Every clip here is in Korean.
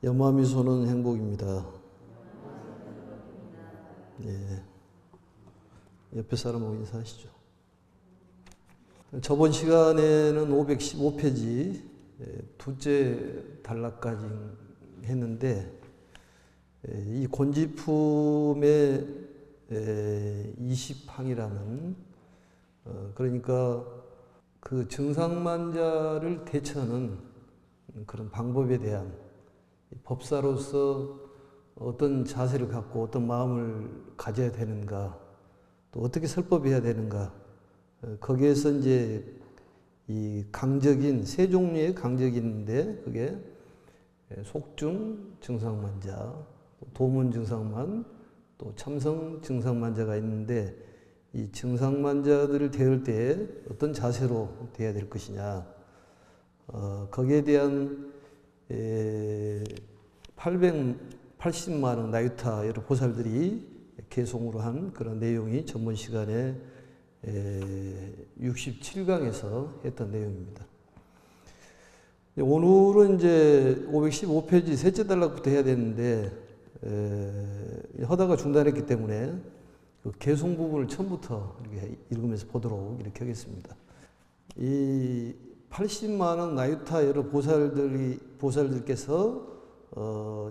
염화미소는 행복입니다. 예. 옆에 사람하고 인사하시죠. 저번 시간에는 515페이지 두째 단락까지 했는데, 이 곤지품의 20항이라는 그러니까 그 증상만자를 대처하는 그런 방법에 대한 법사로서 어떤 자세를 갖고 어떤 마음을 가져야 되는가, 또 어떻게 설법해야 되는가, 거기에서 이제 이 강적인 세 종류의 강적인데, 그게 속증 증상만자, 도문 증상만, 또 참성 증상만자가 있는데, 이 증상만자들을 대할 때 어떤 자세로 대해야 될 것이냐, 거기에 대한 880만원 나유타 여러 보살들이 개송으로 한 그런 내용이 전번 시간에 67강에서 했던 내용입니다. 오늘은 이제 515페이지 셋째 단락부터 해야 되는데, 하다가 중단했기 때문에 그 개송 부분을 처음부터 이렇게 읽으면서 보도록 이렇게 하겠습니다. 이 80만원 나유타 여러 보살들께서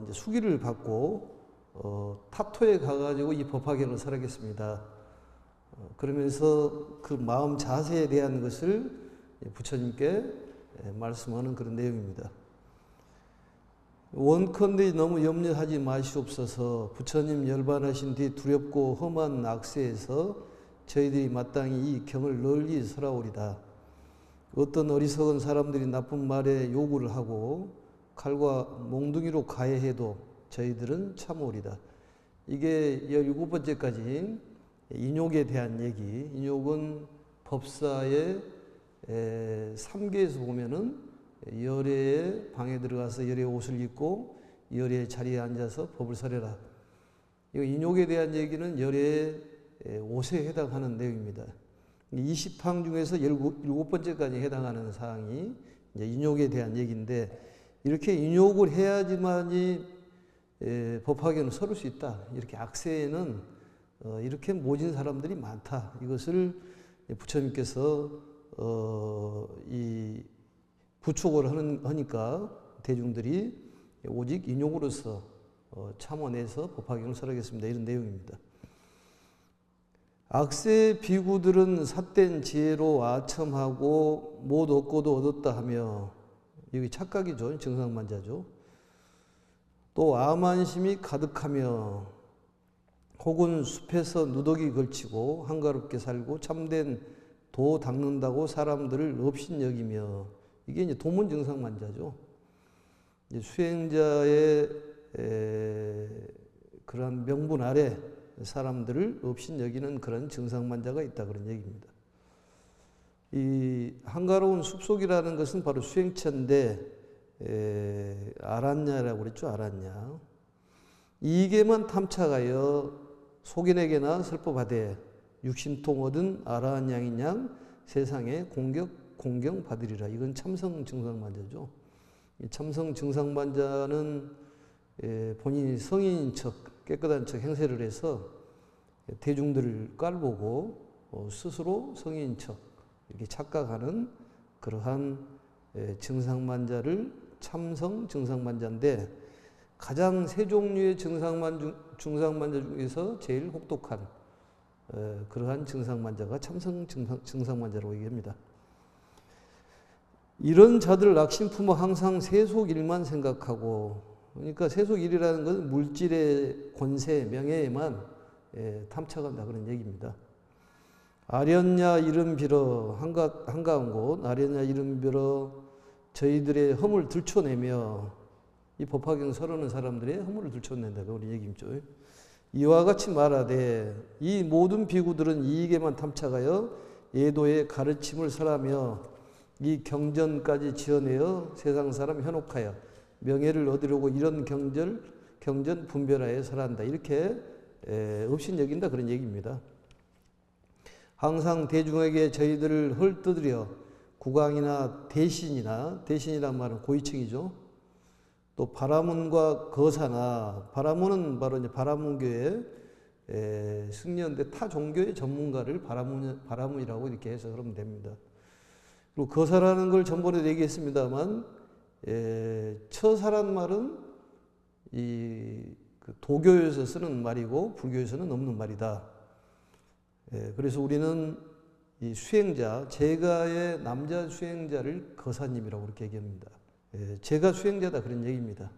이제 수기를 받고 타토에 가가지고 이 법화경을 설하겠습니다. 그러면서 그 마음 자세에 대한 것을 부처님께 말씀하는 그런 내용입니다. 원컨대 너무 염려하지 마시옵소서. 부처님 열반하신 뒤 두렵고 험한 악세에서 저희들이 마땅히 이 경을 널리 설하오리다. 어떤 어리석은 사람들이 나쁜 말에 요구를 하고 칼과 몽둥이로 가해해도 저희들은 참으리다. 이게 17번째까지 인욕에 대한 얘기. 인욕은 법사의 3계에서 보면은 열애의 방에 들어가서 열애의 옷을 입고 열애의 자리에 앉아서 법을 설해라. 이 인욕에 대한 얘기는 열애의 옷에 해당하는 내용입니다. 20항 중에서 17번째까지 해당하는 사항이 이제 인욕에 대한 얘기인데, 이렇게 인욕을 해야지만이 법화경을 설을 수 있다. 이렇게 악세에는 이렇게 모진 사람들이 많다. 이것을 부처님께서 이 부촉을 하니까 대중들이 오직 인욕으로서 참원해서 법화경을 설하겠습니다. 이런 내용입니다. 악세 비구들은 삿된 지혜로 아첨하고 못 얻고도 얻었다 하며, 여기 착각이죠. 증상만자죠. 또 암안심이 가득하며 혹은 숲에서 누더기 걸치고 한가롭게 살고 참된 도 닦는다고 사람들을 업신여기며, 이게 이제 도문 증상만자죠. 이제 수행자의 그러한 명분 아래 사람들을 업신여기는 그런 증상만자가 있다, 그런 얘기입니다. 이 한가로운 숲속이라는 것은 바로 수행처인데, 아란냐라고 그랬죠. 아란냐. 이게만 탐착하여 속인에게나 설법하되 육신통 얻은 아라한 양인 양 세상에 공경 받으리라. 이건 참성 증상만자죠. 이 참성 증상만자는 본인이 성인인 척, 깨끗한 척 행세를 해서 대중들을 깔보고 스스로 성인인 척 이렇게 착각하는 그러한 증상만자를 참성 증상만자인데, 가장 세 종류의 증상만자 중에서 제일 혹독한 그러한 증상만자가 참성 증상만자라고 얘기합니다. 이런 자들 낙심품은 항상 세속일만 생각하고, 그러니까 세속일이라는 것은 물질의 권세, 명예에만 탐착한다, 그런 얘기입니다. 아련냐 이름 빌어 한가한 곳 아련냐 이름 빌어 저희들의 허물 들춰내며, 이 법화경 설하는 사람들의 허물을 들춰낸다, 그런 얘기죠. 이와 같이 말하되 이 모든 비구들은 이익에만 탐착하여 예도의 가르침을 설하며 이 경전까지 지어내어 세상 사람 현혹하여 명예를 얻으려고 이런 경전 분별하여 설한다. 이렇게 업신여긴다, 그런 얘기입니다. 항상 대중에게 저희들을 헐뜯으려 국왕이나 대신이란 말은 고위층이죠. 또 바라문과 거사나, 바라문은 바로 이제 바라문교의 승려인데 타 종교의 전문가를 바라문이라고 이렇게 해석하면 됩니다. 그리고 거사라는 걸 전번에도 얘기했습니다만, 처사란 말은 그 도교에서 쓰는 말이고 불교에서는 없는 말이다. 그래서 우리는 이 수행자, 제가의 남자 수행자를 거사님이라고 그렇게 얘기합니다. 제가 수행자다 그런 얘기입니다.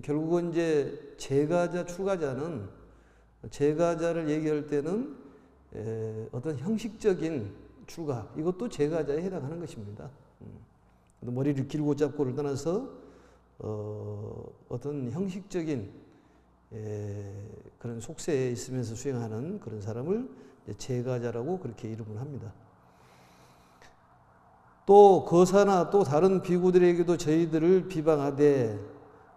결국은 이제 제가자, 출가자는, 제가자를 얘기할 때는 어떤 형식적인 출가, 이것도 제가자에 해당하는 것입니다. 머리를 길고 짧고를 떠나서 어떤 형식적인 그런 속세에 있으면서 수행하는 그런 사람을 제가자라고 그렇게 이름을 합니다. 또 거사나 또 다른 비구들에게도 저희들을 비방하되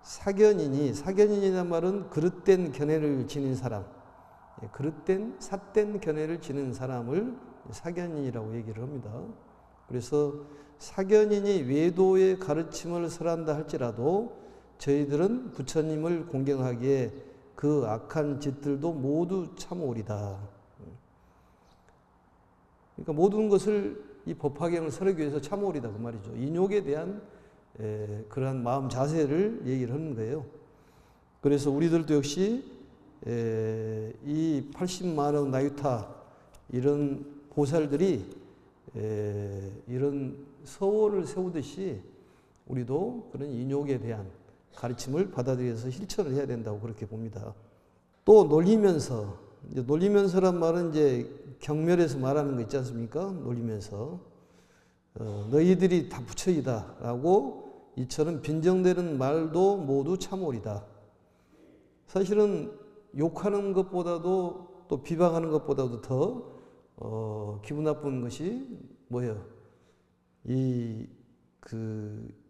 사견이니, 사견인이란 말은 그릇된 견해를 지닌 사람, 그릇된 삿된 견해를 지닌 사람을 사견인이라고 얘기를 합니다. 그래서 사견인이 외도의 가르침을 설한다 할지라도 저희들은 부처님을 공경하기에 그 악한 짓들도 모두 참오리다. 그러니까 모든 것을 이 법화경을 설하기 위해서 참오리다 그 말이죠. 인욕에 대한 그러한 마음 자세를 얘기를 하는 거예요. 그래서 우리들도 역시 이 80만 원 나유타 이런 보살들이 이런 서원을 세우듯이 우리도 그런 인욕에 대한 가르침을 받아들여서 실천을 해야 된다고 그렇게 봅니다. 또 놀리면서, 이제 놀리면서란 말은 이제 경멸에서 말하는 거 있지 않습니까? 놀리면서 너희들이 다 부처이다 라고 이처럼 빈정대는 말도 모두 참오리다. 사실은 욕하는 것보다도 또 비방하는 것보다도 더 기분 나쁜 것이 뭐예요?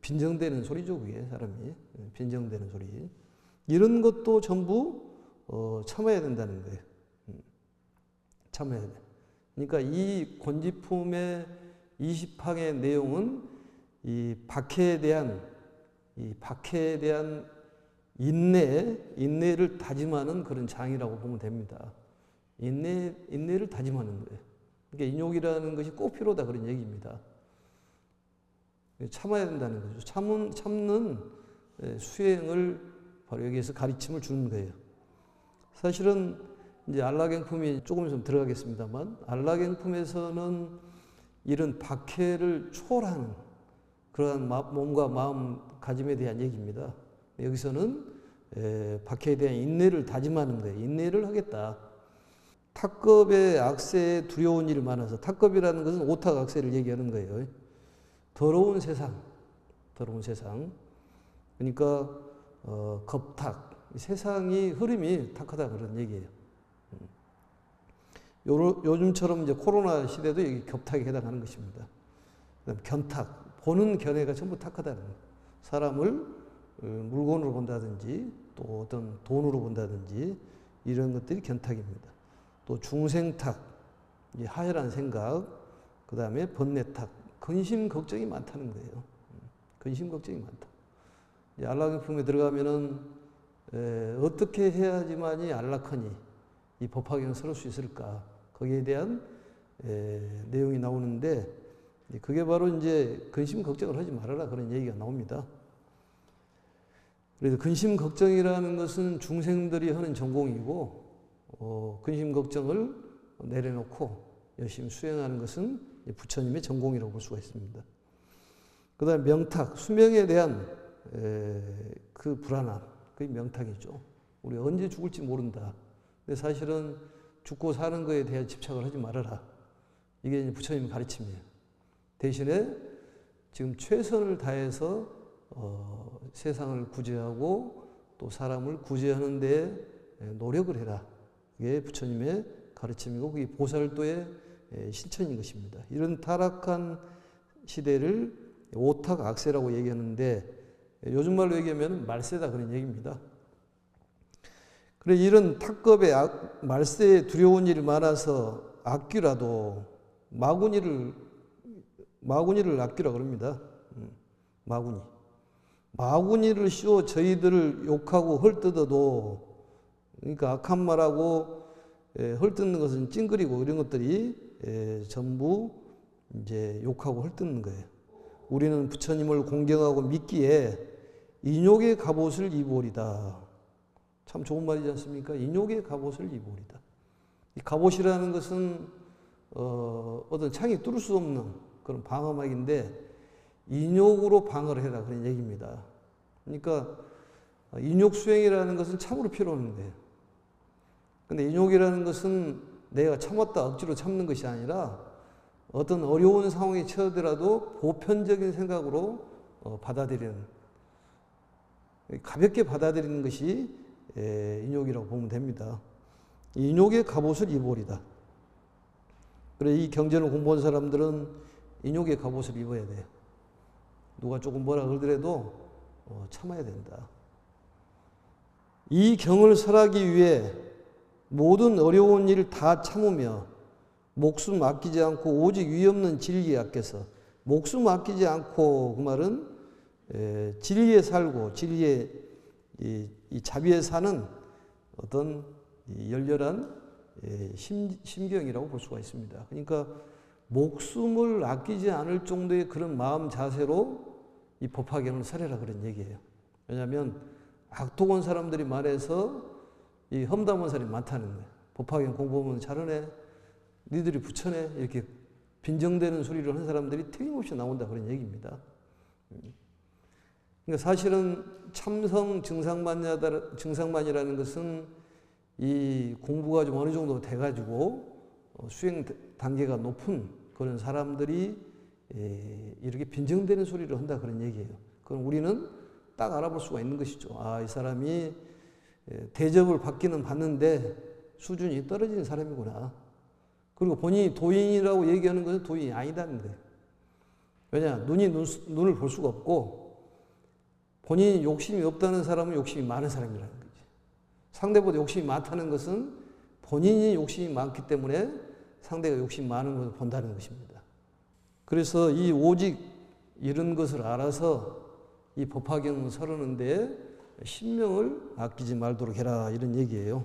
빈정대는 소리죠, 그게 사람이. 빈정대는 소리. 이런 것도 전부 참아야 된다는 거예요. 참아야 돼. 그러니까 이 권지품의 20항의 내용은 이 박해에 대한 인내를 다짐하는 그런 장이라고 보면 됩니다. 인내를 다짐하는 거예요. 그러니까 인욕이라는 것이 꼭 필요하다 그런 얘기입니다. 참아야 된다는 거죠. 참는 수행을 바로 여기에서 가르침을 주는 거예요. 사실은 이제 안락행품이 조금 좀 들어가겠습니다만, 안락행품에서는 이런 박해를 초월하는 그러한 몸과 마음가짐에 대한 얘기입니다. 여기서는 박해에 대한 인내를 다짐하는 거예요. 인내를 하겠다. 탁겁의 악세에 두려운 일이 많아서, 탁겁이라는 것은 오탁 악세를 얘기하는 거예요. 더러운 세상. 그러니까 겁탁, 세상이 흐름이 탁하다 그런 얘기예요. 요즘처럼 이제 코로나 시대도 여기 겹탁에 해당하는 것입니다. 그다음 견탁, 보는 견해가 전부 탁하다는 거예요. 사람을 물건으로 본다든지 또 어떤 돈으로 본다든지 이런 것들이 견탁입니다. 또 중생탁, 하열한 생각, 그 다음에 번뇌탁, 근심 걱정이 많다는 거예요. 근심 걱정이 많다. 안락행품에 들어가면은 어떻게 해야지만이 안락하니 이 법화경을 설할 수 있을까? 거기에 대한 내용이 나오는데, 그게 바로 이제 근심 걱정을 하지 말아라 그런 얘기가 나옵니다. 그래서 근심 걱정이라는 것은 중생들이 하는 전공이고, 근심 걱정을 내려놓고 열심히 수행하는 것은 부처님의 전공이라고 볼 수가 있습니다. 그 다음에 명탁, 수명에 대한 그 불안함, 그게 명탁이죠. 우리 언제 죽을지 모른다. 근데 사실은 죽고 사는 거에 대한 집착을 하지 말아라. 이게 이제 부처님 가르침이에요. 대신에 지금 최선을 다해서 세상을 구제하고 또 사람을 구제하는 데 노력을 해라. 그게 부처님의 가르침이고 그게 보살도의 실천인 것입니다. 이런 타락한 시대를 오탁 악세라고 얘기하는데, 요즘 말로 얘기하면 말세다 그런 얘기입니다. 그래, 이런 탁겁의 말세에 두려운 일이 많아서 악귀라도 마구니를 악귀라 그럽니다. 마구니. 마구니를 씌워 저희들을 욕하고 헐뜯어도, 그러니까 악한 말하고 헐뜯는 것은 찡그리고 이런 것들이 전부 이제 욕하고 헐뜯는 거예요. 우리는 부처님을 공경하고 믿기에 인욕의 갑옷을 입으리다. 참 좋은 말이지 않습니까? 인욕의 갑옷을 입으리다. 이 갑옷이라는 것은 어떤 창이 뚫을 수 없는 그런 방어막인데 인욕으로 방어를 해라 그런 얘기입니다. 그러니까 인욕 수행이라는 것은 참으로 필요 없는 거예요. 근데 인욕이라는 것은 내가 참았다 억지로 참는 것이 아니라 어떤 어려운 상황에 처하더라도 보편적인 생각으로 받아들이는, 가볍게 받아들이는 것이 인욕이라고 보면 됩니다. 인욕의 갑옷을 입으리다. 그래, 이 경전을 공부한 사람들은 인욕의 갑옷을 입어야 돼요. 누가 조금 뭐라 그러더라도 참아야 된다. 이 경을 설하기 위해 모든 어려운 일을 다 참으며 목숨 아끼지 않고 오직 위없는 진리에 아껴서, 목숨 아끼지 않고 그 말은 진리에 살고 진리에 이 자비에 사는 어떤 열렬한 심경이라고 볼 수가 있습니다. 그러니까 목숨을 아끼지 않을 정도의 그런 마음 자세로 이 법화경을 설해라 그런 얘기예요. 왜냐하면 악독한 사람들이 말해서 이 험담한 사람이 많다는 거예요. 법화경 공부하면 잘하네, 니들이 부처네, 이렇게 빈정대는 소리를 한 사람들이 틀림없이 나온다 그런 얘기입니다. 그러니까 사실은 참성 증상만이라는 것은 이 공부가 좀 어느 정도 돼가지고 수행 단계가 높은 그런 사람들이 이렇게 빈정대는 소리를 한다 그런 얘기예요. 그럼 우리는 딱 알아볼 수가 있는 것이죠. 아, 이 사람이 대접을 받기는 받는데 수준이 떨어지는 사람이구나. 그리고 본인이 도인이라고 얘기하는 것은 도인이 아니다는 거예요. 왜냐? 눈을 볼 수가 없고 본인이 욕심이 없다는 사람은 욕심이 많은 사람이라는 거지. 상대보다 욕심이 많다는 것은 본인이 욕심이 많기 때문에 상대가 욕심이 많은 것을 본다는 것입니다. 그래서 이 오직 이런 것을 알아서 이 법화경을 설하는데 신명을 아끼지 말도록 해라 이런 얘기예요.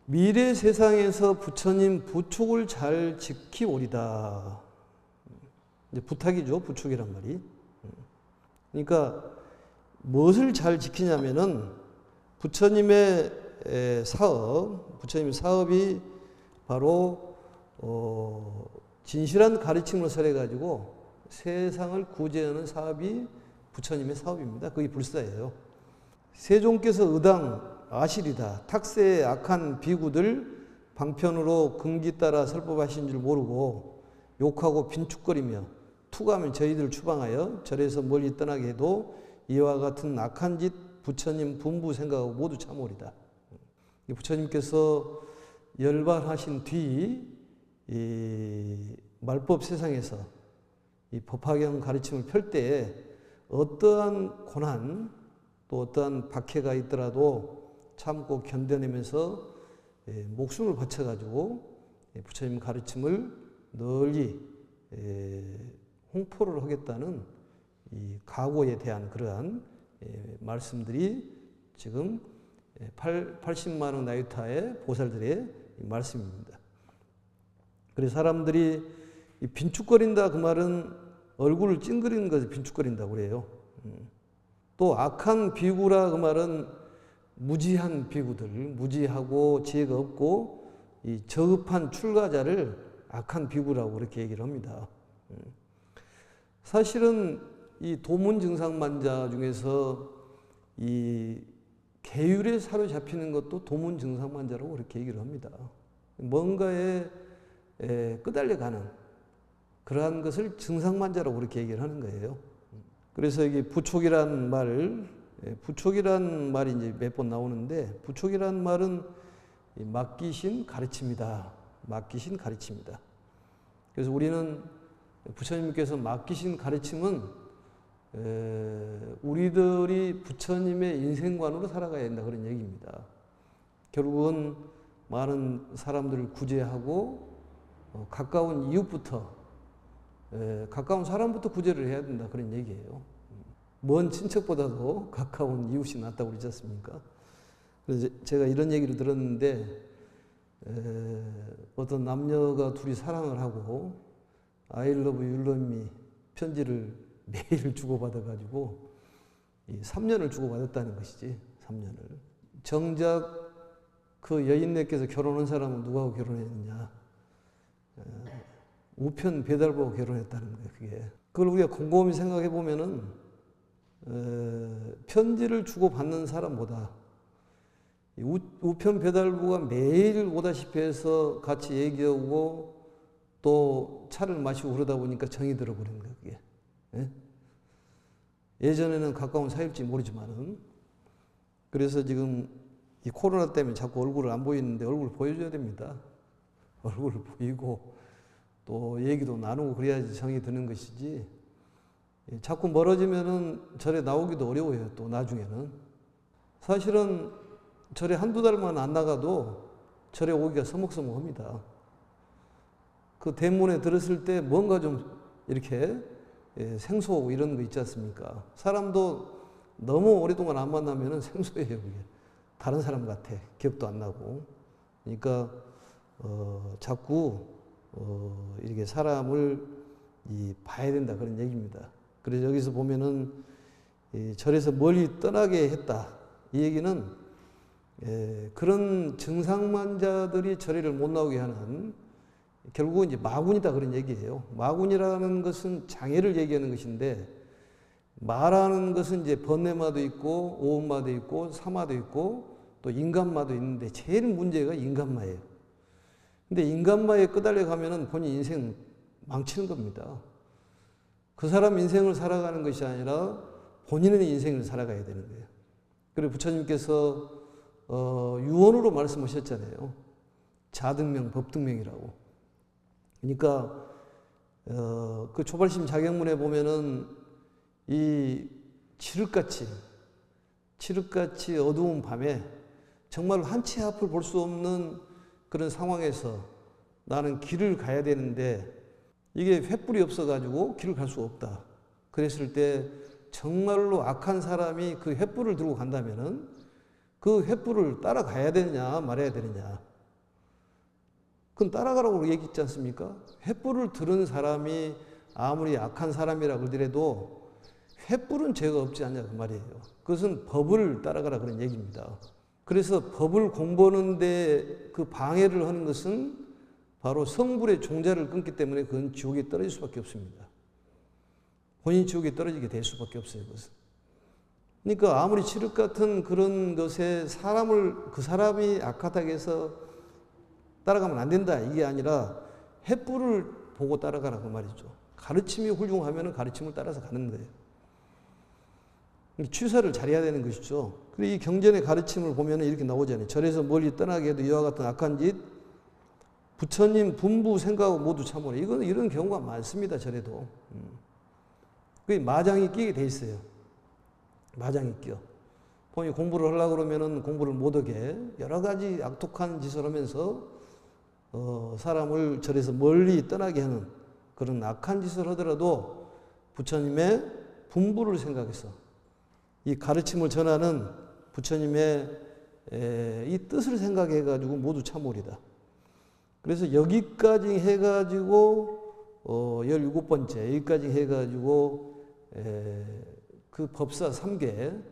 미래 세상에서 부처님 부축을 잘 지키오리다. 이제 부탁이죠, 부축이란 말이. 그러니까 무엇을 잘 지키냐면은 부처님의 사업이 바로 진실한 가르침을 설해가지고 세상을 구제하는 사업이 부처님의 사업입니다. 그게 불사예요. 세종께서 의당 아실이다. 탁세의 악한 비구들 방편으로 금기 따라 설법하신 줄 모르고 욕하고 빈축거리며 투가하면 저희들을 추방하여 절에서 멀리 떠나게 해도 이와 같은 악한 짓 부처님 분부 생각하고 모두 참으리다. 부처님께서 열반하신 뒤 이 말법 세상에서 이 법화경 가르침을 펼 때에 어떠한 고난 또 어떠한 박해가 있더라도 참고 견뎌내면서 목숨을 바쳐가지고 부처님 가르침을 널리 홍포를 하겠다는 이 각오에 대한 그러한 말씀들이 지금 80만 원 나이타의 보살들의 말씀입니다. 그래서 사람들이 빈축거린다 그 말은 얼굴을 찡그리는 것을 빈축거린다고 그래요. 또 악한 비구라 그 말은 무지한 비구들, 무지하고 지혜가 없고 이 저급한 출가자를 악한 비구라고 그렇게 얘기를 합니다. 사실은 이 도문증상만자 중에서 이 계율에 사로잡히는 것도 도문증상만자라고 그렇게 얘기를 합니다. 뭔가에 끄달려가는 그러한 것을 증상만자라고 그렇게 얘기를 하는 거예요. 그래서 이게 부촉이란 말이 이제 몇 번 나오는데, 부촉이란 말은 맡기신 가르침이다. 맡기신 가르침이다. 그래서 우리는 부처님께서 맡기신 가르침은 우리들이 부처님의 인생관으로 살아가야 된다 그런 얘기입니다. 결국은 많은 사람들을 구제하고 가까운 이웃부터 가까운 사람부터 구제를 해야 된다 그런 얘기예요. 먼 친척보다도 가까운 이웃이 낫다고 그러지 않습니까? 그래서 제가 이런 얘기를 들었는데 어떤 남녀가 둘이 사랑을 하고 I love you, you love me 편지를 매일 주고받아가지고 3년을 주고받았다는 것이지. 3년을. 정작 그 여인네께서 결혼한 사람은 누구하고 결혼했느냐? 우편 배달부하고 결혼했다는 거예요. 그게. 그걸 우리가 곰곰이 생각해 보면은 편지를 주고받는 사람보다 우편 배달부가 매일 오다시피 해서 같이 얘기하고 또 차를 마시고 그러다 보니까 정이 들어버린 거예요. 그게. 예? 예전에는 가까운 사이일지 모르지만은 그래서 지금 이 코로나 때문에 자꾸 얼굴을 안 보이는데 얼굴을 보여줘야 됩니다. 얼굴을 보이고 또 얘기도 나누고 그래야지 정이 드는 것이지 자꾸 멀어지면은 절에 나오기도 어려워요. 또 나중에는 사실은 절에 한두 달만 안 나가도 절에 오기가 서먹서먹합니다. 그 대문에 들었을 때 뭔가 좀 이렇게 생소하고 이런 거 있지 않습니까? 사람도 너무 오랫동안 안 만나면은 생소해요. 그게. 다른 사람 같아. 기억도 안 나고. 그러니까 자꾸 이렇게 사람을 봐야 된다 그런 얘기입니다. 그래서 여기서 보면은 절에서 멀리 떠나게 했다. 이 얘기는 그런 증상만자들이 절에를 못 나오게 하는 결국은 이제 마군이다 그런 얘기예요. 마군이라는 것은 장애를 얘기하는 것인데 마라는 것은 이제 번뇌마도 있고 오음마도 있고 사마도 있고 또 인간마도 있는데 제일 문제가 인간마예요. 근데 인간마에 끄달려 가면은 본인 인생 망치는 겁니다. 그 사람 인생을 살아가는 것이 아니라 본인의 인생을 살아가야 되는 거예요. 그리고 부처님께서 유언으로 말씀하셨잖아요. 자등명, 법등명이라고. 그러니까 그 초발심 자경문에 보면은 이 칠흑같이 어두운 밤에 정말 한치 앞을 볼 수 없는 그런 상황에서 나는 길을 가야 되는데 이게 횃불이 없어가지고 길을 갈 수 없다. 그랬을 때 정말로 악한 사람이 그 횃불을 들고 간다면은 그 횃불을 따라가야 되느냐 말아야 되느냐. 그건 따라가라고 얘기했지 않습니까? 횃불을 들은 사람이 아무리 악한 사람이라 그러더라도 횃불은 죄가 없지 않냐 그 말이에요. 그것은 법을 따라가라 그런 얘기입니다. 그래서 법을 공부하는데 그 방해를 하는 것은 바로 성불의 종자를 끊기 때문에 그건 지옥에 떨어질 수밖에 없습니다. 본인이 지옥에 떨어지게 될 수밖에 없어요. 그것은. 그러니까 아무리 칠흑 같은 그런 것에 그 사람이 악하다고 해서 따라가면 안 된다 이게 아니라 횃불을 보고 따라가라 그 말이죠. 가르침이 훌륭하면 가르침을 따라서 가는 거예요. 취사를 잘해야 되는 것이죠. 그리고 이 경전의 가르침을 보면 이렇게 나오잖아요. 절에서 멀리 떠나게 해도 이와 같은 악한 짓 부처님 분부 생각하고 모두 참으라. 이거는 이런 경우가 많습니다. 절에도. 그게 마장이 끼게 돼 있어요. 마장이 끼어. 본인이 공부를 하려고 그러면은 공부를 못하게 여러 가지 악독한 짓을 하면서 사람을 절에서 멀리 떠나게 하는 그런 악한 짓을 하더라도 부처님의 분부를 생각해서 이 가르침을 전하는 부처님의 이 뜻을 생각해 가지고 모두 참으리다. 그래서 여기까지 해가지고 17번째 여기까지 해가지고 그 법사 3계에서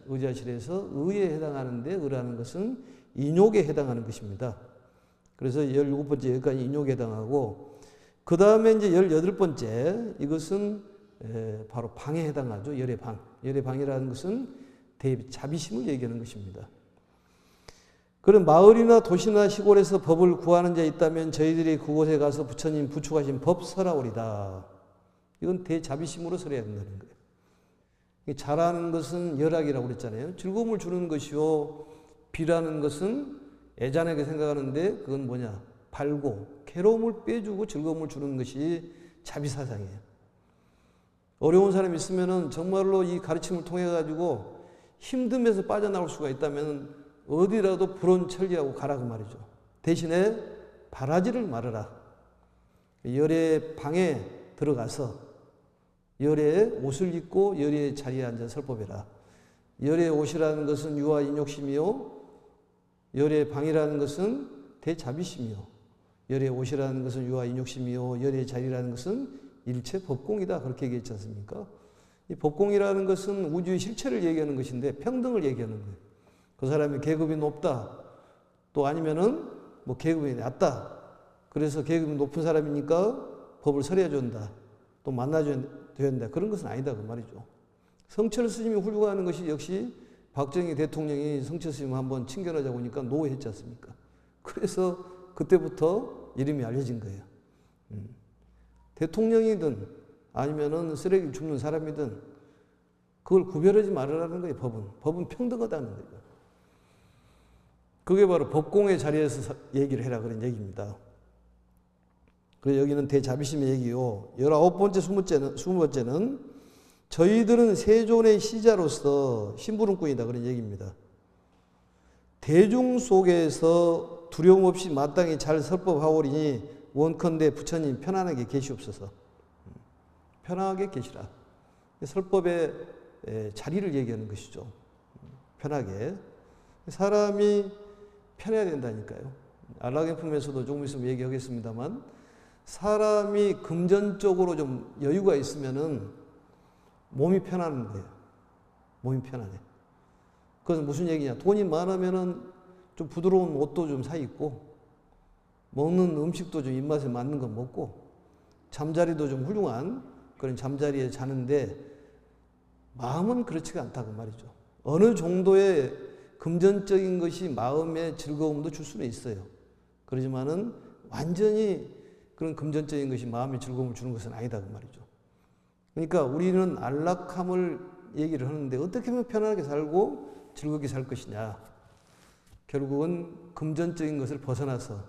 의자실에서 의에 해당하는데 의라는 것은 인욕에 해당하는 것입니다. 그래서 17번째 여기까지 인욕에 해당하고 그 다음에 이제 18번째 이것은 바로 방에 해당하죠. 열의 방. 열의 방이라는 것은 자비심을 얘기하는 것입니다. 그런 마을이나 도시나 시골에서 법을 구하는 자 있다면 저희들이 그곳에 가서 부처님 부축하신 법 설하오리다. 이건 대자비심으로 설해야 된다는 거예요. 잘하는 것은 열악이라고 그랬잖아요. 즐거움을 주는 것이요. 비라는 것은 애잔하게 생각하는데 그건 뭐냐? 발고 괴로움을 빼주고 즐거움을 주는 것이 자비사상이에요. 어려운 사람이 있으면은 정말로 이 가르침을 통해 가지고 힘듦에서 빠져나올 수가 있다면 어디라도 불온 천리하고 가라 그 말이죠. 대신에 바라지를 말아라. 열의 방에 들어가서 열의 옷을 입고 열의 자리에 앉아 설법해라. 열의 옷이라는 것은 유아 인욕심이요, 열의 방이라는 것은 대자비심이요, 열의 옷이라는 것은 유아 인욕심이요, 열의 자리라는 것은 일체 법공이다. 그렇게 얘기했지 않습니까? 이 법공이라는 것은 우주의 실체를 얘기하는 것인데 평등을 얘기하는 거예요. 그 사람이 계급이 높다, 또 아니면은 뭐 계급이 낮다, 그래서 계급이 높은 사람이니까 법을 설해야 준다, 또 만나줘야 된다, 그런 것은 아니다 그 말이죠. 성철 스님이 훌륭한 것이 역시 박정희 대통령이 성철 스님 한번 친견하자고 하니까 노했지 않습니까? 그래서 그때부터 이름이 알려진 거예요. 대통령이든 아니면은 쓰레기 줍는 사람이든 그걸 구별하지 말으라는 거예요. 법은 평등하다는 거예요. 그게 바로 법공의 자리에서 얘기를 해라 그런 얘기입니다. 그래서 여기는 대자비심의 얘기요. 19번째, 20번째는 저희들은 세존의 시자로서 심부름꾼이다 그런 얘기입니다. 대중 속에서 두려움 없이 마땅히 잘 설법하오리니 원컨대 부처님 편안하게 계시옵소서. 편하게 계시라. 설법의 자리를 얘기하는 것이죠. 편하게. 사람이 편해야 된다니까요. 안락행품에서도 조금 있으면 얘기하겠습니다만, 사람이 금전적으로 좀 여유가 있으면은 몸이 편한 거예요. 몸이 편안해. 그것은 무슨 얘기냐? 돈이 많으면은 좀 부드러운 옷도 좀 사 입고, 먹는 음식도 좀 입맛에 맞는 거 먹고, 잠자리도 좀 훌륭한 그런 잠자리에 자는데 마음은 그렇지가 않다고 말이죠. 어느 정도의 금전적인 것이 마음의 즐거움도 줄 수는 있어요. 그렇지만은 완전히 그런 금전적인 것이 마음의 즐거움을 주는 것은 아니다 그 말이죠. 그러니까 우리는 안락함을 얘기를 하는데 어떻게 하면 편안하게 살고 즐겁게 살 것이냐. 결국은 금전적인 것을 벗어나서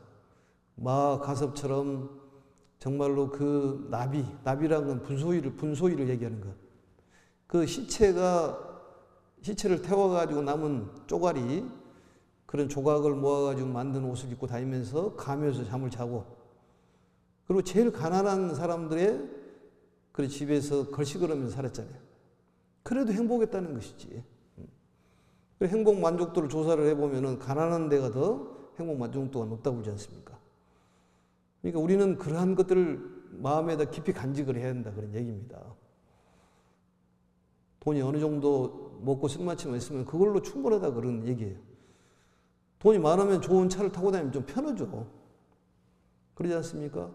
마가섭처럼 정말로 그 나비라는 건 분소위를 얘기하는 것. 그 시체를 태워가지고 남은 쪼가리, 그런 조각을 모아가지고 만든 옷을 입고 다니면서 가면서 잠을 자고, 그리고 제일 가난한 사람들의 그 집에서 걸식을하면서 살았잖아요. 그래도 행복했다는 것이지. 행복 만족도를 조사를 해보면은 가난한 데가 더 행복 만족도가 높다고 그러지 않습니까? 그러니까 우리는 그러한 것들을 마음에다 깊이 간직을 해야 한다 그런 얘기입니다. 돈이 어느 정도 먹고 쓸만치만 있으면 그걸로 충분하다 그런 얘기예요. 돈이 많으면 좋은 차를 타고 다니면 좀 편하죠. 그러지 않습니까?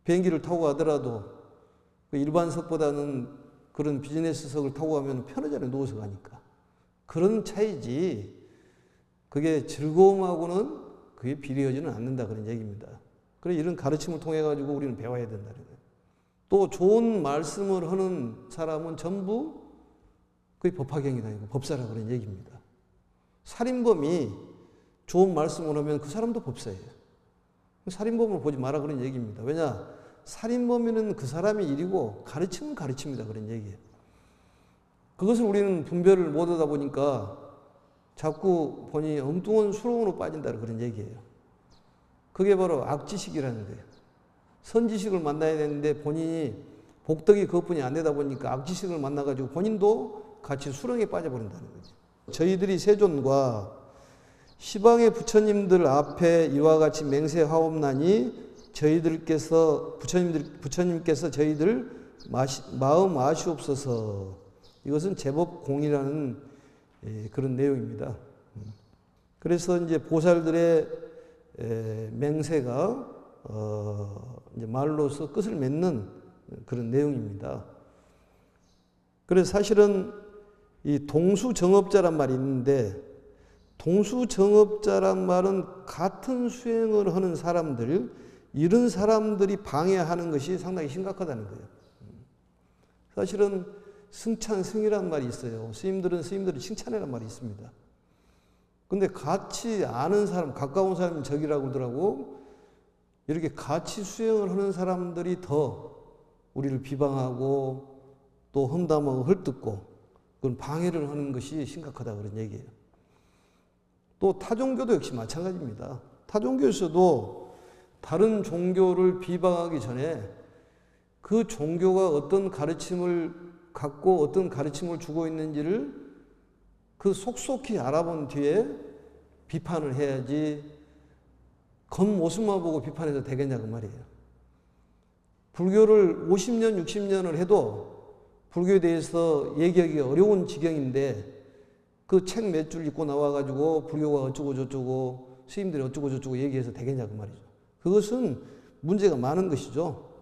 비행기를 타고 가더라도 일반석보다는 그런 비즈니스석을 타고 가면 편하잖아요. 누워서 가니까. 그런 차이지 그게 즐거움하고는 그게 비례하지는 않는다 그런 얘기입니다. 그래서 이런 가르침을 통해 가지고 우리는 배워야 된다는 거예요. 또 좋은 말씀을 하는 사람은 전부 그게 법화경이다, 이거 법사라 그런 얘기입니다. 살인범이 좋은 말씀을 하면 그 사람도 법사예요. 살인범을 보지 마라 그런 얘기입니다. 왜냐? 살인범이는 그 사람의 일이고 가르침은 가르침이다 그런 얘기예요. 그것을 우리는 분별을 못하다 보니까 자꾸 본인이 엉뚱한 수렁으로 빠진다 그런 얘기예요. 그게 바로 악지식이라는 거예요. 선지식을 만나야 되는데 본인이 복덕이 그것뿐이 안 되다 보니까 악지식을 만나가지고 본인도 같이 수렁에 빠져버린다는 거죠. 저희들이 세존과 시방의 부처님들 앞에 이와 같이 맹세하옵나니 부처님께서 저희들 마음 아시옵소서. 이것은 제법공이라는 그런 내용입니다. 그래서 이제 보살들의 맹세가 이제 말로서 끝을 맺는 그런 내용입니다. 그래서 사실은 이 동수정업자란 말이 있는데, 동수정업자란 말은 같은 수행을 하는 사람들, 이런 사람들이 방해하는 것이 상당히 심각하다는 거예요. 사실은 승찬승이라는 말이 있어요. 스님들은 스님들을 칭찬해라는 말이 있습니다. 근데 같이 아는 사람, 가까운 사람이 적이라고 그러더라고. 이렇게 같이 수행을 하는 사람들이 더 우리를 비방하고 또 험담하고 헐뜯고 그건 방해를 하는 것이 심각하다 그런 얘기예요. 또 타종교도 역시 마찬가지입니다. 타종교에서도 다른 종교를 비방하기 전에 그 종교가 어떤 가르침을 갖고 어떤 가르침을 주고 있는지를 그 속속히 알아본 뒤에 비판을 해야지 겉모습만 보고 비판해도 되겠냐고 말이에요. 불교를 50년, 60년을 해도 불교에 대해서 얘기하기가 어려운 지경인데 그 책 몇 줄 읽고 나와가지고 불교가 어쩌고 저쩌고 스님들이 어쩌고 저쩌고 얘기해서 되겠냐고 말이죠. 그것은 문제가 많은 것이죠.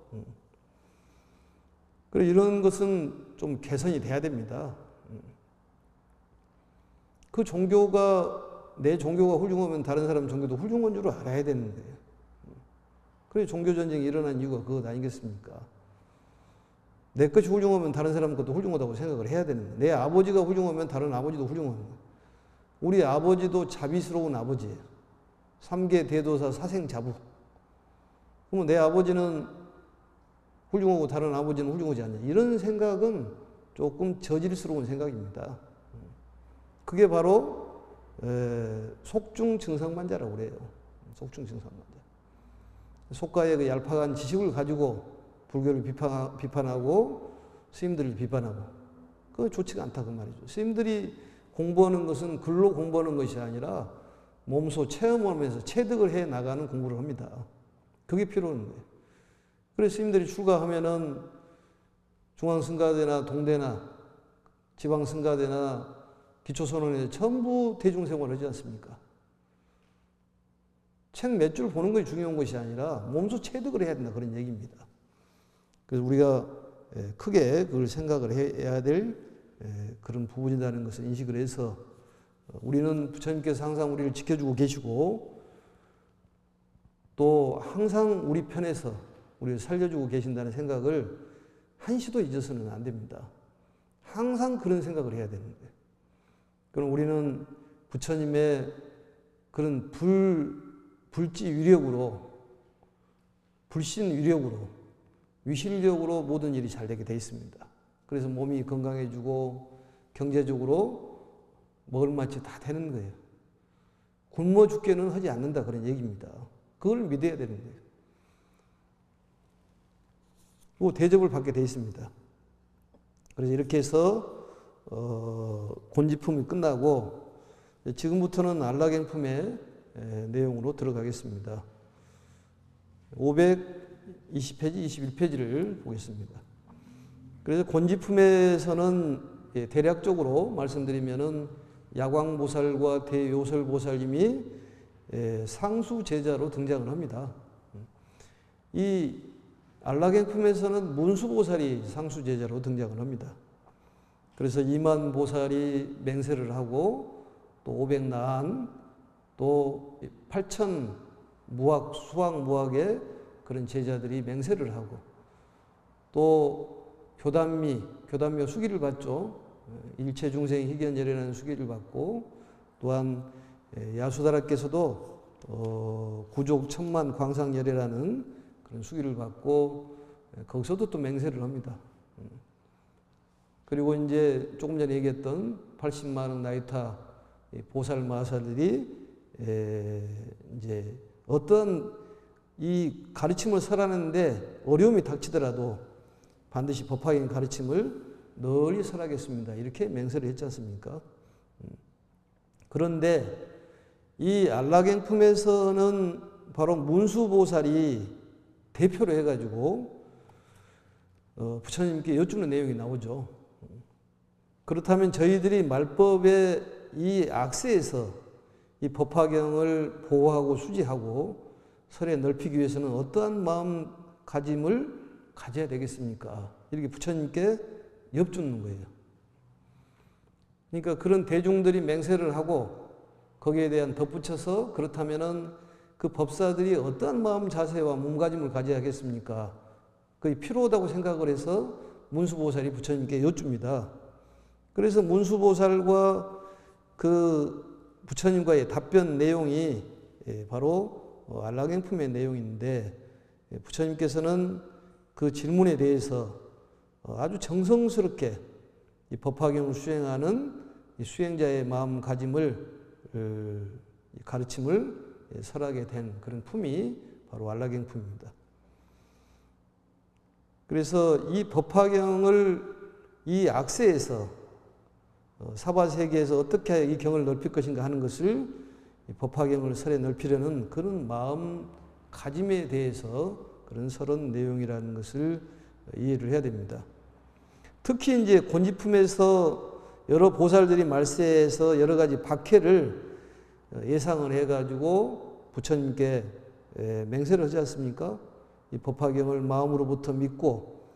그래서 이런 것은 좀 개선이 돼야 됩니다. 그 종교가 내 종교가 훌륭하면 다른 사람 종교도 훌륭한 줄 알아야 되는 거예요. 그래서 종교 전쟁이 일어난 이유가 그것 아니겠습니까? 내 것이 훌륭하면 다른 사람 것도 훌륭하다고 생각을 해야 되는 거예요. 내 아버지가 훌륭하면 다른 아버지도 훌륭한 거예요. 우리 아버지도 자비스러운 아버지예요. 3계 대도사 사생자부. 그러면 내 아버지는 훌륭하고 다른 아버지는 훌륭하지 않냐. 이런 생각은 조금 저질스러운 생각입니다. 그게 바로 속중증상만자라고 그래요. 속중증상만자. 속가의 그 얄팍한 지식을 가지고 불교를 비판하고 스님들을 비판하고 그건 좋지가 않다 그 말이죠. 스님들이 공부하는 것은 글로 공부하는 것이 아니라 몸소 체험하면서 체득을 해 나가는 공부를 합니다. 그게 필요한 거예요. 그래서 스님들이 출가하면은 중앙승가대나 동대나 지방승가대나 기초선언에 전부 대중생활을 하지 않습니까? 책 몇 줄 보는 것이 중요한 것이 아니라 몸소 체득을 해야 된다 그런 얘기입니다. 그래서 우리가 크게 그걸 생각을 해야 될 그런 부분이라는 것을 인식을 해서 우리는 부처님께서 항상 우리를 지켜주고 계시고 또 항상 우리 편에서 우리를 살려주고 계신다는 생각을 한시도 잊어서는 안 됩니다. 항상 그런 생각을 해야 되는 거예요. 그럼 우리는 부처님의 그런 불지 위력으로, 불신 위력으로, 위실력으로 모든 일이 잘 되게 돼 있습니다. 그래서 몸이 건강해지고 경제적으로 먹을 맛이 다 되는 거예요. 굶어 죽게는 하지 않는다 그런 얘기입니다. 그걸 믿어야 되는 거예요. 그리고 대접을 받게 돼 있습니다. 그래서 이렇게 해서 곤지품이 끝나고 지금부터는 안락행품의 내용으로 들어가겠습니다. 520페이지, 21페이지를 보겠습니다. 그래서 곤지품에서는 대략적으로 말씀드리면은 야광보살과 대요설보살님이 상수 제자로 등장을 합니다. 이 안락행품에서는 문수보살이 상수 제자로 등장을 합니다. 그래서 이만보살이 맹세를 하고 또 500난 또 8천 무학, 수학무학의 그런 제자들이 맹세를 하고 또 교단미가 수기를 받죠. 일체중생 희견열애라는 수기를 받고 또한 야수다라께서도 구족 천만 광상열애라는 그런 수기를 받고 거기서도 또 맹세를 합니다. 그리고 이제 조금 전에 얘기했던 80만원 나이타 보살 마사들이 이제 어떤 이 가르침을 설하는데 어려움이 닥치더라도 반드시 법화인 가르침을 널리 설하겠습니다. 이렇게 맹세를 했지 않습니까? 그런데 이 안락행품에서는 바로 문수보살이 대표로 해가지고 부처님께 여쭙는 내용이 나오죠. 그렇다면 저희들이 말법의 이 악세에서 이 법화경을 보호하고 수지하고 설에 넓히기 위해서는 어떠한 마음가짐을 가져야 되겠습니까? 이렇게 부처님께 여쭙는 거예요. 그러니까 그런 대중들이 맹세를 하고 거기에 대한 덧붙여서 그렇다면은 그 법사들이 어떠한 마음 자세와 몸가짐을 가져야 하겠습니까? 그게 필요하다고 생각을 해서 문수보살이 부처님께 여쭙니다. 그래서 문수보살과 그 부처님과의 답변 내용이 바로 안락행품의 내용인데 부처님께서는 그 질문에 대해서 아주 정성스럽게 이 법화경을 수행하는 이 수행자의 마음가짐을 가르침을 설하게 된 그런 품이 바로 안락행품입니다. 그래서 이 법화경을 이 악세에서 사바세계에서 어떻게 이 경을 넓힐 것인가 하는 것을 법화경을 설에 넓히려는 그런 마음가짐에 대해서 그런 설은 내용이라는 것을 이해를 해야 됩니다. 특히 이제 곤지품에서 여러 보살들이 말세에서 여러 가지 박해를 예상을 해가지고 부처님께 맹세를 하지 않습니까? 이 법화경을 마음으로부터 믿고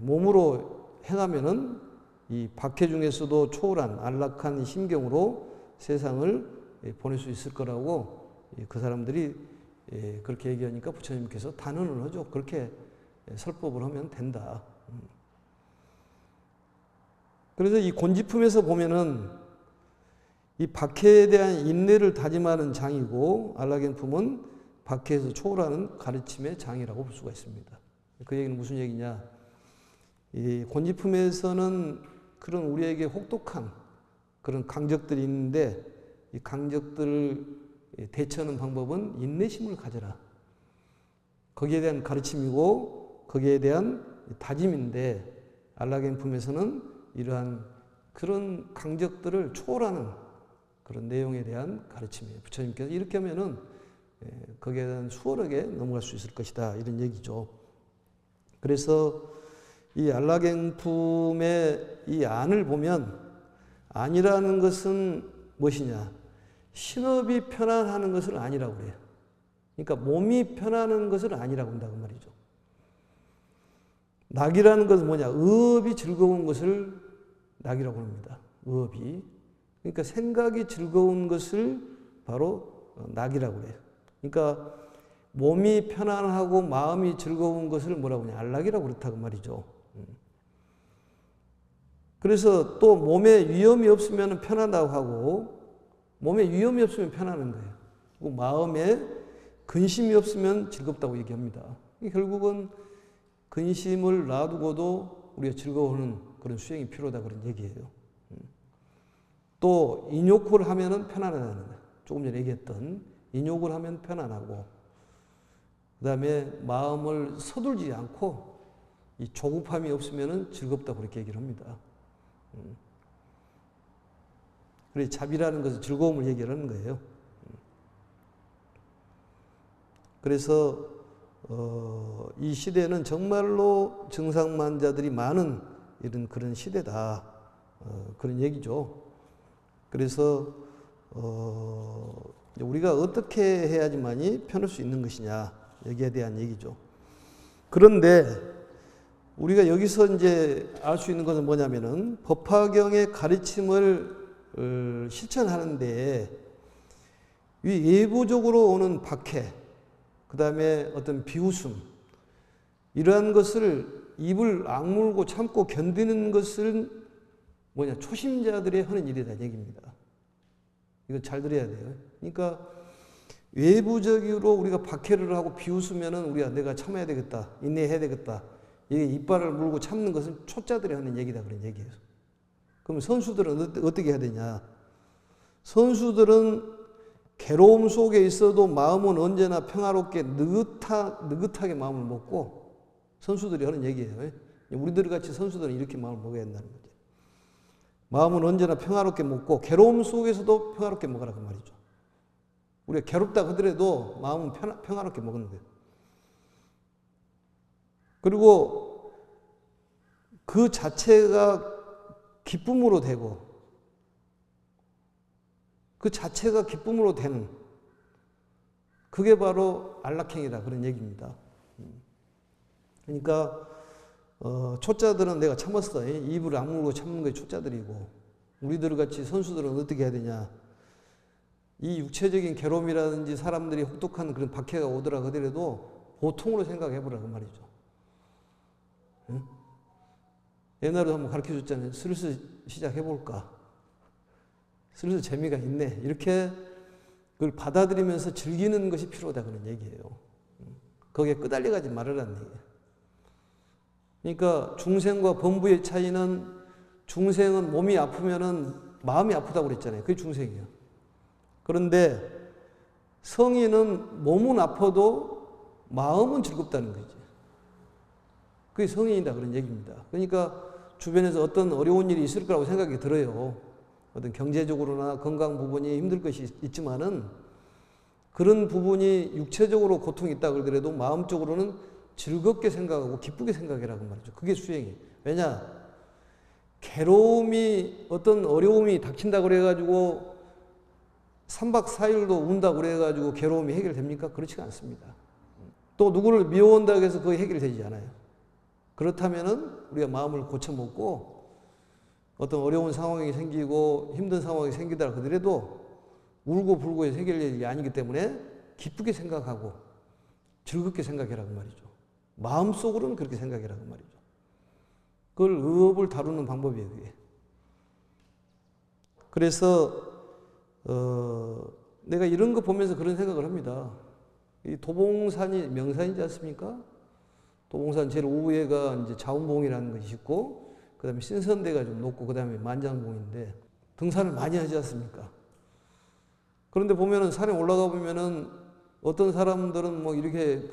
몸으로 행하면은 이 박해 중에서도 초월한 안락한 심경으로 세상을 보낼 수 있을 거라고 그 사람들이 그렇게 얘기하니까 부처님께서 단언을 하죠. 그렇게 설법을 하면 된다. 그래서 이 곤지품에서 보면은 이 박해에 대한 인내를 다짐하는 장이고 안락행품은 박해에서 초월하는 가르침의 장이라고 볼 수가 있습니다. 그 얘기는 무슨 얘기냐? 이 곤지품에서는 그런 우리에게 혹독한 그런 강적들이 있는데 이 강적들을 대처하는 방법은 인내심을 가져라. 거기에 대한 가르침이고 거기에 대한 다짐인데 안락행품에서는 이러한 그런 강적들을 초월하는 그런 내용에 대한 가르침이에요. 부처님께서 이렇게 하면은 거기에 대한 수월하게 넘어갈 수 있을 것이다. 이런 얘기죠. 그래서 이 안락행품의 이 안을 보면 안이라는 것은 무엇이냐? 신업이 편안하는 것을 아니라고 그래요. 그러니까 몸이 편안한 것을 아니라고 한다고 말이죠. 낙이라는 것은 뭐냐? 의업이 즐거운 것을 낙이라고 합니다. 의업이. 그러니까 생각이 즐거운 것을 바로 낙이라고 그래요. 그러니까 몸이 편안하고 마음이 즐거운 것을 뭐라고 하냐? 안락이라고 그렇다고 말이죠. 그래서 또 몸에 위험이 없으면 편하다고 하고 몸에 위험이 없으면 편안한 거예요. 그리고 마음에 근심이 없으면 즐겁다고 얘기합니다. 결국은 근심을 놔두고도 우리가 즐거워하는 그런 수행이 필요하다 그런 얘기예요. 또 인욕을 하면은 편안하다는 거예요. 조금 전에 얘기했던 인욕을 하면 편안하고 그 다음에 마음을 서둘지 않고 이 조급함이 없으면은 즐겁다고 그렇게 얘기를 합니다. 그래서 자비라는 것은 즐거움을 얘기하는 거예요. 그래서 이 시대는 정말로 증상만자들이 많은 이런 그런 시대다. 그런 얘기죠. 그래서 우리가 어떻게 해야지만이 편할 수 있는 것이냐 여기에 대한 얘기죠. 그런데 우리가 여기서 이제 알 수 있는 것은 뭐냐면은 법화경의 가르침을 실천하는데 이 외부적으로 오는 박해, 그 다음에 어떤 비웃음, 이러한 것을 입을 악물고 참고 견디는 것은 뭐냐? 초심자들의 하는 일이라는 얘기입니다. 이거 잘 들어야 돼요. 그러니까 외부적으로 우리가 박해를 하고 비웃으면은 우리가 내가 참아야 되겠다, 인내해야 되겠다. 이게 이빨을 물고 참는 것은 초짜들이 하는 얘기다 그런 얘기예요. 그럼 선수들은 어떻게 해야 되냐? 선수들은 괴로움 속에 있어도 마음은 언제나 평화롭게 느긋하게 마음을 먹고 선수들이 하는 얘기예요. 우리들 같이 선수들은 이렇게 마음을 먹어야 된다는 거죠. 마음은 언제나 평화롭게 먹고 괴로움 속에서도 평화롭게 먹으라 그 말이죠. 우리가 괴롭다 하더라도 마음은 평화롭게 먹는 거예요. 그리고 그 자체가 기쁨으로 되고 그 자체가 기쁨으로 되는 그게 바로 안락행이다 그런 얘기입니다. 그러니까 초짜들은 내가 참았어. 입을 악물고 참는 게 초짜들이고 우리들 같이 선수들은 어떻게 해야 되냐. 이 육체적인 괴로움이라든지 사람들이 혹독한 그런 박해가 오더라 하더라도 보통으로 생각해 보라고 말이죠. 응? 옛날에 한번 가르쳐 줬잖아요. 슬슬 시작해 볼까. 슬슬 재미가 있네. 이렇게 그걸 받아들이면서 즐기는 것이 필요하다 그런 얘기예요. 거기에 끄달려 가지 말으라는 얘기예요. 그러니까 중생과 범부의 차이는 중생은 몸이 아프면은 마음이 아프다고 그랬잖아요. 그게 중생이에요. 그런데 성인은 몸은 아파도 마음은 즐겁다는 거지. 그게 성인이다 그런 얘기입니다. 그러니까 주변에서 어떤 어려운 일이 있을 거라고 생각이 들어요. 어떤 경제적으로나 건강 부분이 힘들 것이 있지만은 그런 부분이 육체적으로 고통이 있다 그러더라도 마음적으로는 즐겁게 생각하고 기쁘게 생각해라고 말이죠. 그게 수행이에요. 왜냐? 괴로움이 어떤 어려움이 닥친다 그래가지고 3박 4일도 운다 그래가지고 괴로움이 해결됩니까? 그렇지가 않습니다. 또 누구를 미워한다고 해서 그게 해결되지 않아요. 그렇다면은 우리가 마음을 고쳐먹고 어떤 어려운 상황이 생기고 힘든 상황이 생기다 그러더라도 울고 불고 해서 해결될 일이 아니기 때문에 기쁘게 생각하고 즐겁게 생각해라고 말이죠. 마음속으로는 그렇게 생각해라고 말이죠. 그걸 의업을 다루는 방법이에요, 그게. 그래서 내가 이런 거 보면서 그런 생각을 합니다. 이 도봉산이 명산이지 않습니까? 도봉산 제일 우회가 이제 자운봉이라는 것이 있고, 그 다음에 신선대가 좀 높고, 그 다음에 만장봉인데, 등산을 많이 하지 않습니까? 그런데 보면은 산에 올라가 보면은 어떤 사람들은 뭐 이렇게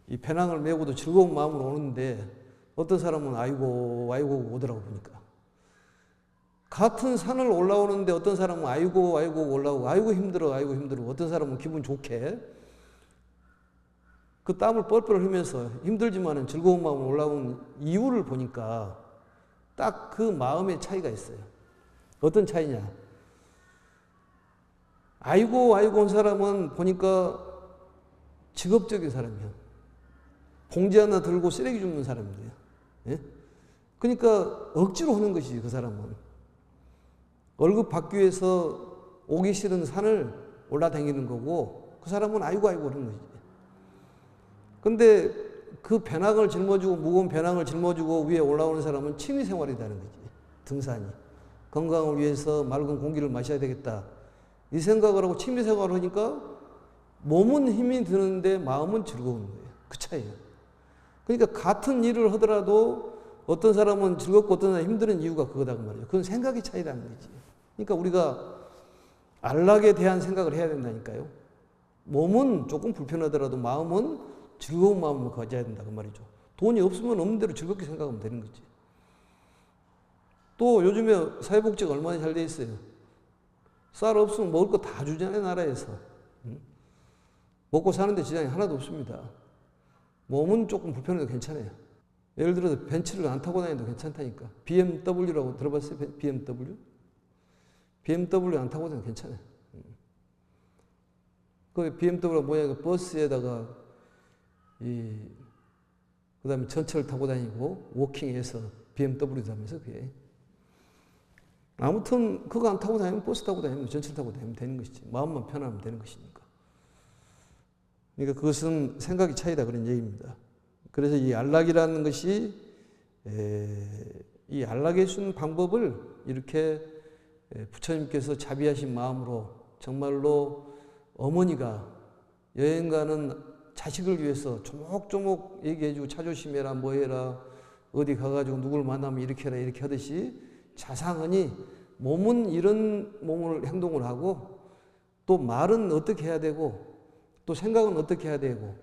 이 배낭을 메고도 즐거운 마음으로 오는데, 어떤 사람은 아이고 오더라고 보니까. 같은 산을 올라오는데 어떤 사람은 아이고 올라오고 아이고 힘들어 어떤 사람은 기분 좋게 그 땀을 뻘뻘 흘리면서 힘들지만은 즐거운 마음으로 올라온 이유를 보니까 딱 그 마음의 차이가 있어요. 어떤 차이냐? 아이고 온 사람은 보니까 직업적인 사람이야. 봉지 하나 들고 쓰레기 줍는 사람이에요. 예? 그러니까 억지로 하는 것이지, 그 사람은. 월급 받기 위해서 오기 싫은 산을 올라다니는 거고, 그 사람은 아이고 그러는 거지. 근데 그 배낭을 짊어지고, 무거운 배낭을 짊어지고 위에 올라오는 사람은 취미생활이라는 거지. 등산이. 건강을 위해서 맑은 공기를 마셔야 되겠다. 이 생각을 하고 취미생활을 하니까 몸은 힘이 드는데 마음은 즐거운 거예요. 그 차이예요. 그러니까 같은 일을 하더라도 어떤 사람은 즐겁고 어떤 사람은 힘든 이유가 그거다 그 말이죠. 그건 생각의 차이라는 거지. 그러니까 우리가 안락에 대한 생각을 해야 된다니까요. 몸은 조금 불편하더라도 마음은 즐거운 마음을 가져야 된다 그 말이죠. 돈이 없으면 없는 대로 즐겁게 생각하면 되는 거지. 또 요즘에 사회복지가 얼마나 잘 돼 있어요. 쌀 없으면 먹을 거 다 주잖아요, 나라에서. 먹고 사는데 지장이 하나도 없습니다. 몸은 조금 불편해도 괜찮아요. 예를 들어서 벤츠를 안 타고 다니도 괜찮다니까. BMW라고 들어봤어요? BMW? BMW 안 타고 다니도 괜찮아요. 그 BMW가 뭐냐, 버스에다가 그 다음에 전철을 타고 다니고 워킹해서 BMW도 하면서 그게. 아무튼 그거 안 타고 다니면 버스 타고 다니면 전철 타고 다니면 되는 것이지. 마음만 편하면 되는 것이니까. 그러니까 그것은 생각의 차이다 그런 얘기입니다. 그래서 이 안락이라는 것이 이 안락해 주는 방법을 이렇게 부처님께서 자비하신 마음으로 정말로 어머니가 여행 가는 자식을 위해서 조목조목 얘기해주고 차 조심해라 뭐해라 어디 가가지고 누굴 만나면 이렇게 해라 이렇게 하듯이 자상하니 몸은 이런 몸을 행동을 하고 또 말은 어떻게 해야 되고 또 생각은 어떻게 해야 되고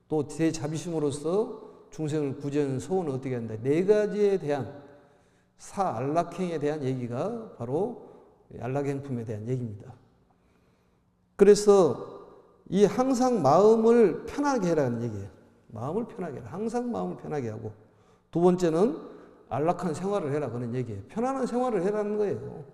또 제 자비심으로서 중생을 구제하는 소원을 어떻게 한다. 네 가지에 대한 사안락행에 대한 얘기가 바로 안락행품에 대한 얘기입니다. 그래서 이 항상 마음을 편하게 해라는 얘기예요. 마음을 편하게 해라. 항상 마음을 편하게 하고 두 번째는 안락한 생활을 해라 그런 얘기예요. 편안한 생활을 해라는 거예요.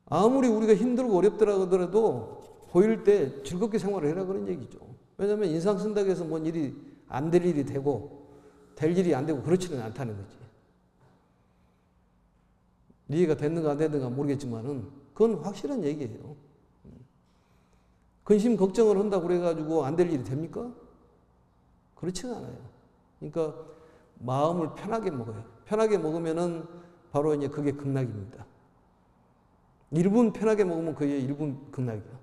아무리 우리가 힘들고 어렵더라 하더라도 보일 때 즐겁게 생활을 해라 그런 얘기죠. 왜냐하면 인상 쓴다고 해서 뭔 일이 안 될 일이 되고 될 일이 안 되고 그렇지는 않다는 거지. 이해가 됐는가 안 됐는가 모르겠지만은 그건 확실한 얘기예요. 근심 걱정을 한다고 그래가지고 안 될 일이 됩니까? 그렇지는 않아요. 그러니까 마음을 편하게 먹어요. 편하게 먹으면은 바로 이제 그게 극락입니다. 1분 편하게 먹으면 그게 1분 극락이야.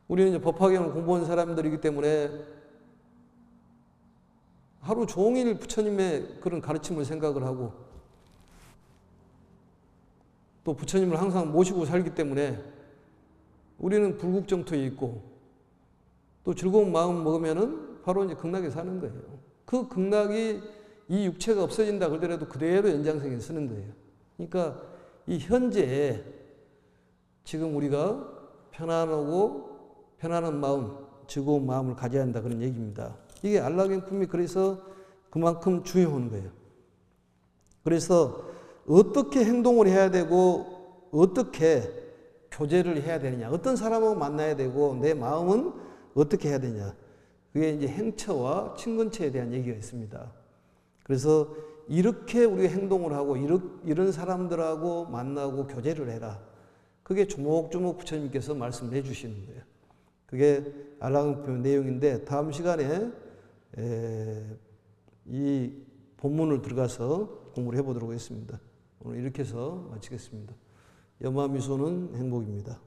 우리는 이제 법화경을 공부한 사람들이기 때문에 하루 종일 부처님의 그런 가르침을 생각을 하고 또 부처님을 항상 모시고 살기 때문에 우리는 불국정토에 있고 또 즐거운 마음 먹으면은 바로 이제 극락에 사는 거예요. 그 극락이 이 육체가 없어진다 그러더라도 그대로 연장생에 쓰는 거예요. 그러니까 이 현재에 지금 우리가 편안하고 편안한 마음, 즐거운 마음을 가져야 한다 그런 얘기입니다. 이게 안락행품이 그래서 그만큼 중요한 거예요. 그래서 어떻게 행동을 해야 되고 어떻게 교제를 해야 되느냐, 어떤 사람하고 만나야 되고 내 마음은 어떻게 해야 되냐, 그게 이제 행처와 친근처에 대한 얘기가 있습니다. 그래서 이렇게 우리가 행동을 하고 이런 사람들하고 만나고 교제를 해라. 그게 조목조목 부처님께서 말씀을 해주시는 거예요. 그게 안락행품의 내용인데 다음 시간에 이 본문을 들어가서 공부를 해보도록 하겠습니다. 오늘 이렇게 해서 마치겠습니다. 염화미소는 행복입니다.